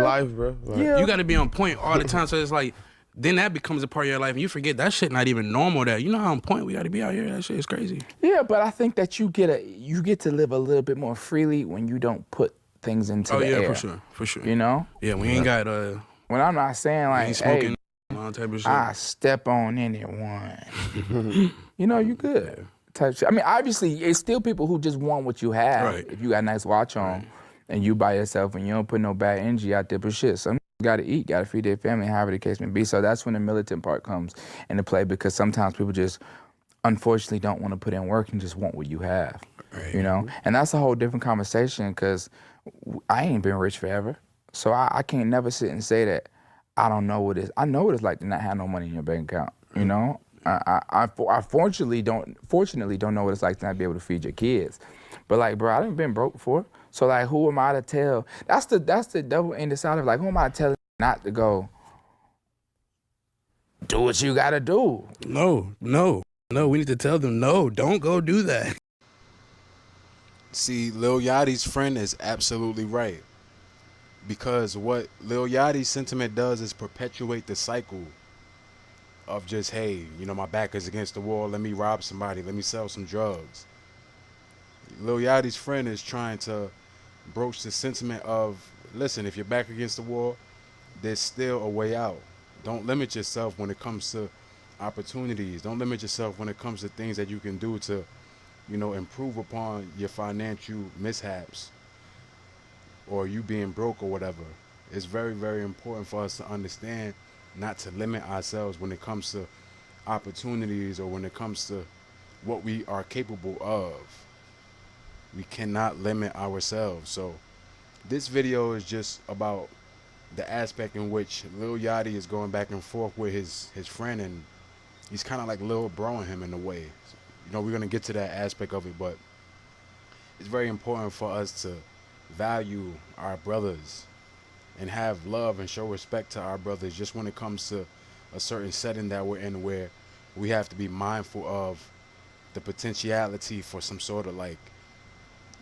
life, bro. Like, Yeah. You got to be on point all the time. So it's like, then that becomes a part of your life, and you forget that shit not even normal. That you know how on point we got to be out here. That shit is crazy. Yeah, but I think that you get to live a little bit more freely when you don't put things into the air. For sure. You know? Yeah, we ain't got When I'm not saying like, ain't smoking, hey, all type of shit. I step on anyone. You know, you good. Type shit. I mean, obviously, it's still people who just want what you have. Right. If you got a nice watch on and you by yourself and you don't put no bad energy out there, but shit, some got to eat, got to feed their family, however the case may be. So that's when the militant part comes into play, because sometimes people just unfortunately don't want to put in work and just want what you have. Right. You know? And that's a whole different conversation, because I ain't been rich forever. So I can't never sit and say that I don't know what it is. I know what it's like to not have no money in your bank account, you know? I fortunately don't know what it's like to not be able to feed your kids. But like, bro, I done been broke before. So like, who am I to tell? That's the double-ended side of like, who am I to tell not to go do what you gotta do? No, we need to tell them, no, don't go do that. See, Lil Yachty's friend is absolutely right. Because what Lil Yachty's sentiment does is perpetuate the cycle of just, hey, you know, my back is against the wall, let me rob somebody, let me sell some drugs. Lil Yachty's friend is trying to broach the sentiment of, listen, if you're back against the wall, there's still a way out. Don't limit yourself when it comes to opportunities. Don't limit yourself when it comes to things that you can do to, you know, improve upon your financial mishaps or you being broke or whatever. It's very, very important for us to understand not to limit ourselves when it comes to opportunities or when it comes to what we are capable of. We cannot limit ourselves. So this video is just about the aspect in which Lil Yachty is going back and forth with his friend, and he's kind of like Lil broing him in a way. You know, we're going to get to that aspect of it, but it's very important for us to value our brothers and have love and show respect to our brothers just when it comes to a certain setting that we're in, where we have to be mindful of the potentiality for some sort of, like,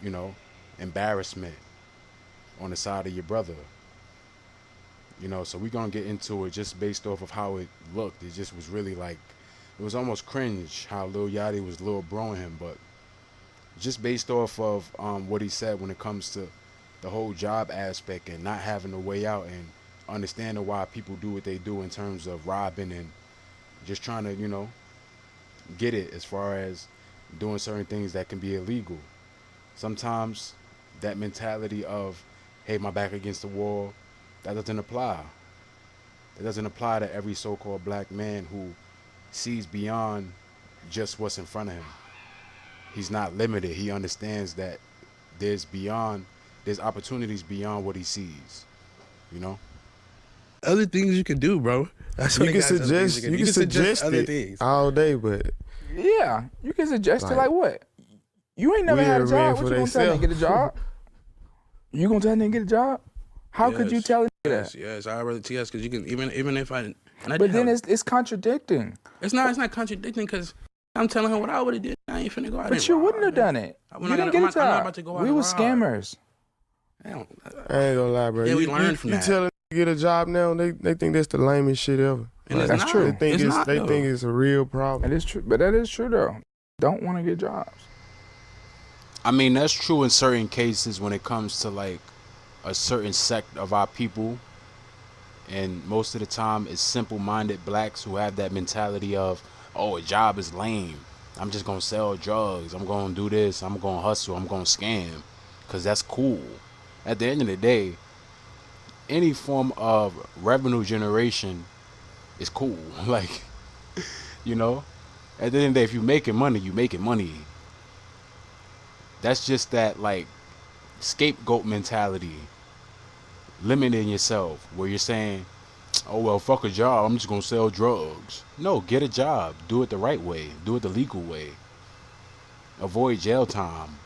you know, embarrassment on the side of your brother. You know, so we're going to get into it just based off of how it looked. It just was really like, it was almost cringe how Lil Yachty was Lil broing him, but just based off of what he said when it comes to the whole job aspect and not having a way out and understanding why people do what they do in terms of robbing and just trying to, you know, get it as far as doing certain things that can be illegal. Sometimes that mentality of, hey, my back against the wall, that doesn't apply. It doesn't apply to every so-called black man who sees beyond just what's in front of him. He's not limited. He understands that there's opportunities beyond what he sees, you know? Other things you can do, bro. That's you what can guys- other things suggest, you can suggest other it things. all day, but Yeah, you can suggest it Like, like what? You ain't never we had a are job. men What for you gonna tell them to theyself. get a job? You gonna tell them to get a job? How could you Yes. tell them Yes, that? yes, I'd rather TS because you can even if I. And I But did then have- it's contradicting. it's not contradicting because I'm telling her what I would have did. I ain't finna go out. But you wouldn't have done it. I'm You not didn't gonna- get a I'm not job. about to go out We and were rob. scammers. I I ain't gonna lie, bro. Yeah, we you learned from you that. tell them to get a job now, they think that's the lamest shit ever. And it's That's not. true. They think It's not, they though. think it's a real problem. It is true, but that is true though. Don't want to get jobs. I mean, that's true in certain cases when it comes to like a certain sect of our people. And most of the time it's simple-minded blacks who have that mentality of, oh, a job is lame. I'm just going to sell drugs. I'm going to do this. I'm going to hustle. I'm going to scam because that's cool. At the end of the day, any form of revenue generation is cool. Like, you know, at the end of the day, if you're making money, you're making money. That's just that, like, scapegoat mentality, limiting yourself, where you're saying, oh, well, fuck a job, I'm just gonna sell drugs. No, get a job. Do it the right way. Do it the legal way. Avoid jail time.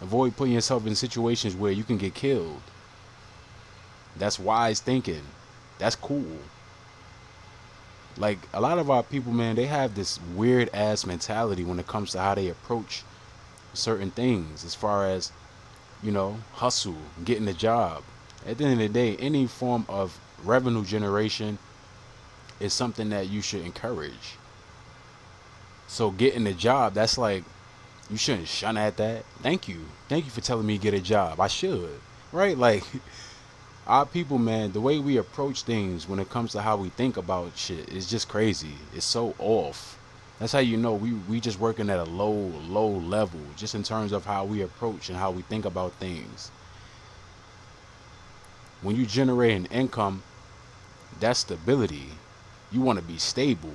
Avoid putting yourself in situations where you can get killed. That's wise thinking. That's cool. Like, a lot of our people, man, they have this weird ass mentality when it comes to how they approach certain things, as far as, you know, hustle, getting a job. At the end of the day, any form of revenue generation is something that you should encourage. So getting a job, that's like, you shouldn't shun at that. Thank you. Thank you for telling me to get a job. I should. Right? Like, our people, man, the way we approach things when it comes to how we think about shit is just crazy. It's so off. That's how you know we just working at a low level, just in terms of how we approach and how we think about things. When you generate an income, that's stability. You want to be stable.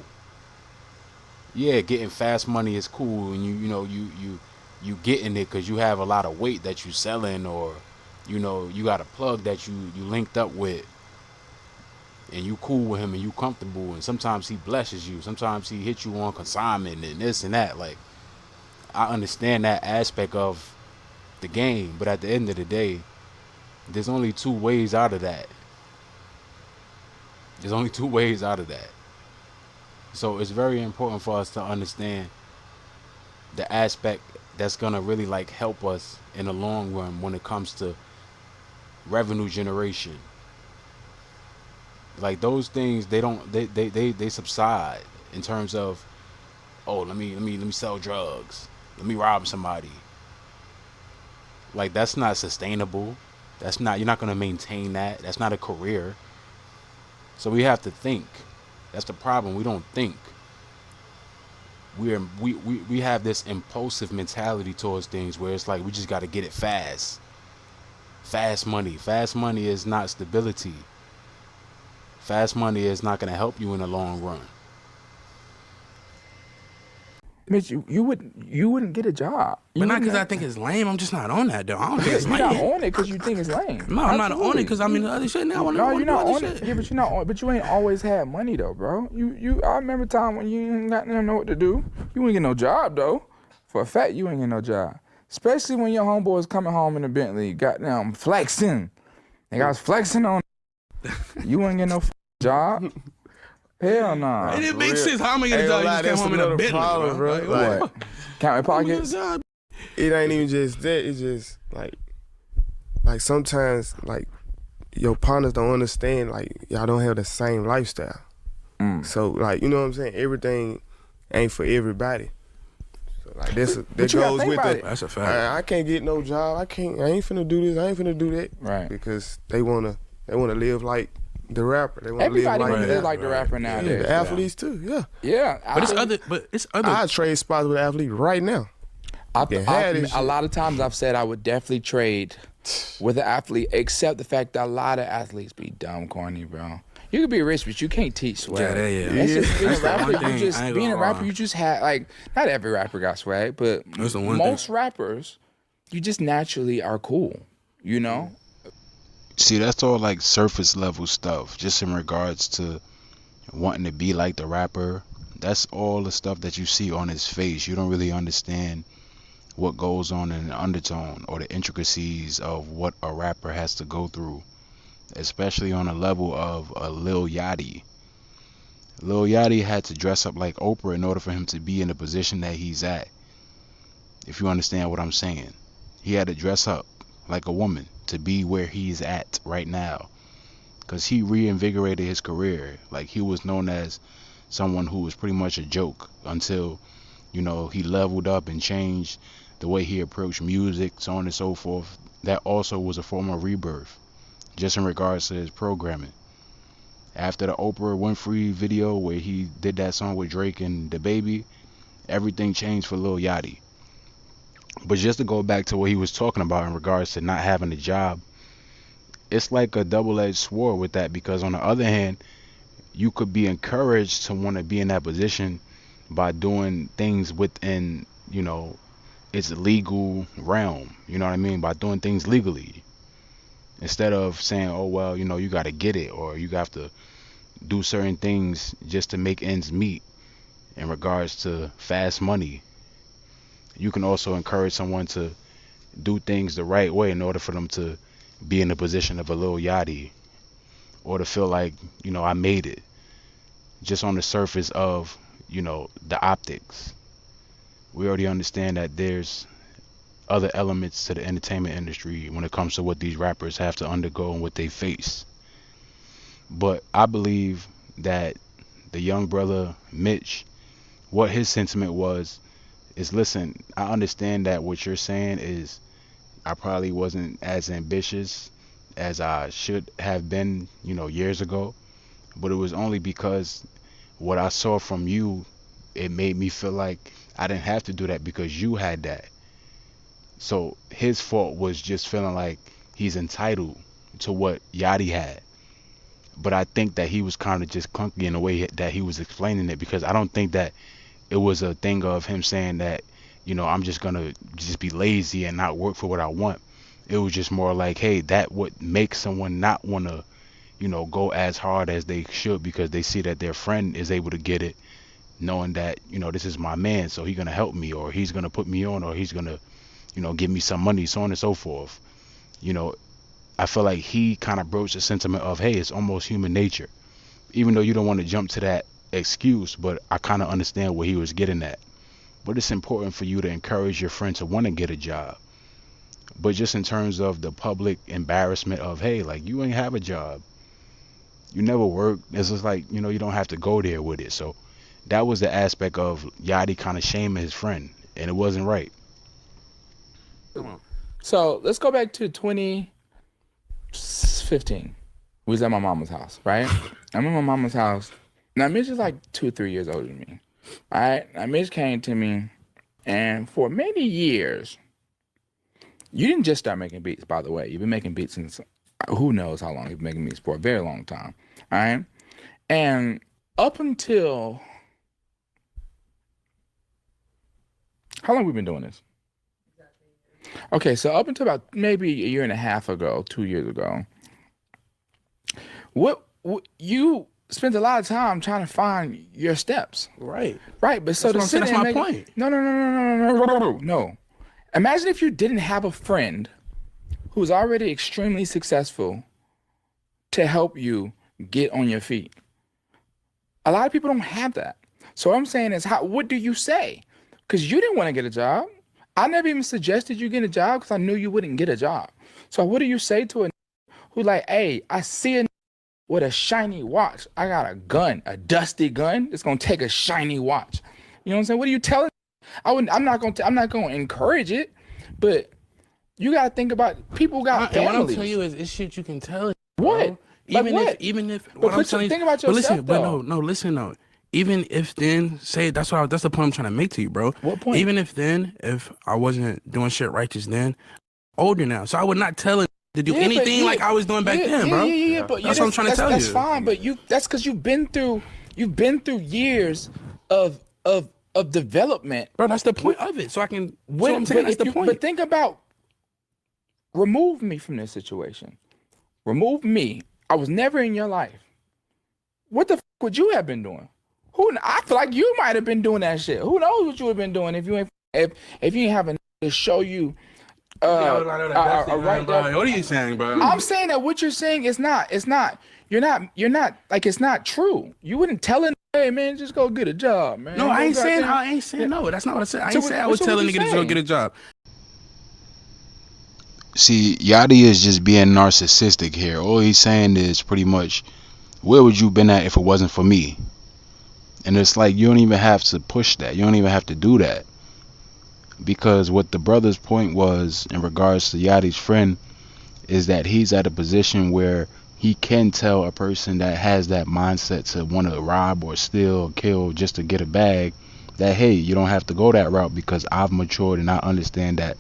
Yeah, getting fast money is cool, and you getting it because you have a lot of weight that you selling, or you got a plug that you linked up with, and you cool with him and you comfortable, and sometimes he blesses you, sometimes he hits you on consignment and this and that. Like, I understand that aspect of the game, but at the end of the day, there's only two ways out of that. There's only two ways out of that. So it's very important for us to understand the aspect that's gonna really like help us in the long run when it comes to revenue generation. Like, those things, they subside in terms of, oh, let me sell drugs, let me rob somebody. Like, that's not sustainable. That's not, you're not gonna maintain that. That's not a career. So we have to think. That's the problem. We don't think. We have this impulsive mentality towards things where it's like we just got to get it fast. Fast money. Fast money is not stability. Fast money is not going to help you in the long run. Mitch, you wouldn't get a job. But not because I think it's lame. I'm just not on that, though. I don't think it's You're lame. not on it because you think it's lame. No, I'm not on it because I'm in the other shit now. No, you're not on it. Yeah, but you're not on. But you ain't always had money though, bro. I remember time when you ain't got nothing know what to do. You ain't get no job though. For a fact, you ain't get no job. Especially when your homeboys coming home in the Bentley, goddamn flexing. Nigga, I was flexing on. You ain't get no job. Hell no. Nah. It didn't make sense. How am I gonna tell you just came home in a Bentley, problem, bro? Like, Like, count your pockets. it ain't even just that. It's just like sometimes like your partners don't understand. Like, y'all don't have the same lifestyle. So like, you know what I'm saying? Everything ain't for everybody. So like that goes with the. That's a fact. I can't get no job. I ain't finna do this. I ain't finna do that. Right. Because they wanna live like the rapper. They want to Everybody live wanna live like the rapper Yeah, nowadays. the athletes too. Yeah. Yeah. But it's other. I trade spots with athletes right now. A lot of times I've said I would definitely trade with an athlete, except the fact that a lot of athletes be dumb, corny, bro. You could be rich, but you can't teach swag. Yeah. That's just being That's a the rapper. one thing. Being a rapper, you just have like, not every rapper got swag, but That's the one most rappers, you just naturally are cool. You know. See, that's all like surface level stuff, just in regards to wanting to be like the rapper. That's all the stuff that you see on his face. You don't really understand what goes on in the undertone or the intricacies of what a rapper has to go through, especially on a level of a Lil Yachty. Lil Yachty had to dress up like Oprah in order for him to be in the position that he's at. If you understand what I'm saying. He had to dress up like a woman to be where he's at right now, because he reinvigorated his career. Like, he was known as someone who was pretty much a joke until, he leveled up and changed the way he approached music, so on and so forth. That also was a form of rebirth, just in regards to his programming. After the Oprah Winfrey video where he did that song with Drake and the Baby, everything changed for Lil Yachty. But just to go back to what he was talking about in regards to not having a job, it's like a double-edged sword with that, because on the other hand, you could be encouraged to want to be in that position by doing things within, its legal realm. You know what I mean? By doing things legally. Instead of saying, oh, well, you got to get it, or you have to do certain things just to make ends meet in regards to fast money. You can also encourage someone to do things the right way in order for them to be in the position of a Lil Yachty, or to feel like, I made it, just on the surface of, the optics. We already understand that there's other elements to the entertainment industry when it comes to what these rappers have to undergo and what they face. But I believe that the young brother Mitch, what his sentiment was is, listen, I understand that what you're saying is I probably wasn't as ambitious as I should have been, years ago, but it was only because what I saw from you, it made me feel like I didn't have to do that because you had that. So his fault was just feeling like he's entitled to what Yachty had. But I think that he was kind of just clunky in the way that he was explaining it, because I don't think that it was a thing of him saying that, I'm just gonna just be lazy and not work for what I want. It was just more like, hey, that would make someone not want to, go as hard as they should because they see that their friend is able to get it, knowing that, this is my man, so he's gonna help me, or he's gonna put me on, or he's gonna, give me some money, so on and so forth. You know, I feel like he kind of broached the sentiment of, hey, it's almost human nature. Even though you don't want to jump to that excuse, but I kind of understand where he was getting at. But it's important for you to encourage your friend to want to get a job. But just in terms of the public embarrassment of, hey, like, you ain't have a job, you never worked, it's just like, you don't have to go there with it. So that was the aspect of Yachty kind of shaming his friend, and it wasn't right. Come on. So let's go back to 2015. We was at my mama's house, right? I'm at my mama's house. Now Mitch is like 2-3 years older than me. All right. Now Mitch came to me, and for many years, you didn't just start making beats, by the way. You've been making beats since who knows how long you've been making beats for, a very long time. All right. And up until how long have we been doing this? Okay, so up until about maybe a year and a half ago, 2 years ago, what you spent a lot of time trying to find your steps. Right. Right, but so That's my point. No. Imagine if you didn't have a friend who's already extremely successful to help you get on your feet. A lot of people don't have that. So what I'm saying is, what do you say? Because you didn't want to get a job. I never even suggested you get a job because I knew you wouldn't get a job. So what do you say to a who like, hey, I see a with a shiny watch. I got a gun, a dusty gun. It's gonna take a shiny watch. You know what I'm saying? What are you telling? I'm not gonna encourage it, but you gotta think about people got families. What I'm telling you is, it's shit you can tell. What? Even like if but I'm telling you, think about yourself. Listen though. Even if then, that's the point I'm trying to make to you, bro. What point? Even if I wasn't doing shit righteous then, older now, so I would not tell it to do anything like I was doing back then, bro. But that's what I'm trying to tell you. That's fine, but that's because you've been through years of development, bro. That's the point of it. So I can. That's the point. But think about, remove me from this situation. Remove me. I was never in your life. What the f would you have been doing? I feel like you might have been doing that shit. Who knows what you would have been doing if you ain't have a to show you. What are you saying, bro? I'm saying that what you're saying is not. You're not like, it's not true. You wouldn't tell him, hey man, just go get a job, man. No, I ain't saying no. That's not what I said. I ain't saying I would tell a nigga to go get a job. See, Yachty is just being narcissistic here. All he's saying is pretty much, where would you been at if it wasn't for me? And it's like, you don't even have to push that. You don't even have to do that. Because what the brother's point was in regards to Yachty's friend is that he's at a position where he can tell a person that has that mindset to want to rob or steal or kill just to get a bag that, hey, you don't have to go that route because I've matured and I understand that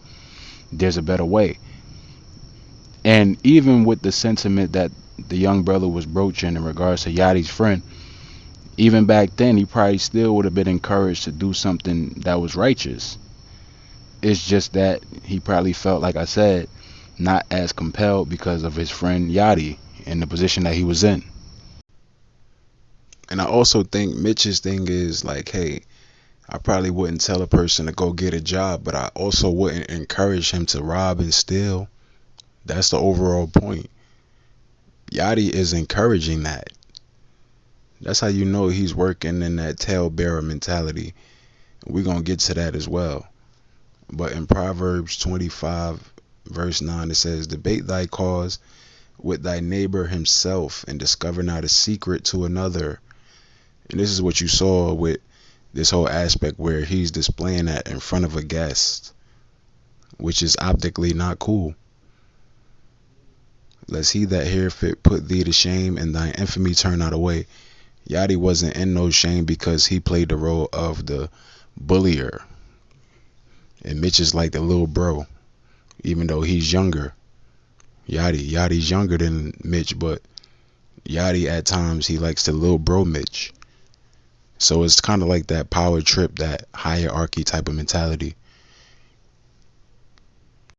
there's a better way. And even with the sentiment that the young brother was broaching in regards to Yachty's friend, even back then, he probably still would have been encouraged to do something that was righteous. It's just that he probably felt, like I said, not as compelled because of his friend Yachty and the position that he was in. And I also think Mitch's thing is like, hey, I probably wouldn't tell a person to go get a job, but I also wouldn't encourage him to rob and steal. That's the overall point. Yachty is encouraging that. That's how you know he's working in that talebearer mentality. We're going to get to that as well. But in Proverbs 25, verse 9, it says, debate thy cause with thy neighbor himself, and discover not a secret to another. And this is what you saw with this whole aspect where he's displaying that in front of a guest, which is optically not cool. Lest he that hear fit put thee to shame, and thine infamy turn not away. Yachty wasn't in no shame because he played the role of the bullier. And Mitch is like the little bro, even though he's younger. Yachty's younger than Mitch, but Yachty at times he likes to little bro Mitch. So it's kind of like that power trip, that hierarchy type of mentality.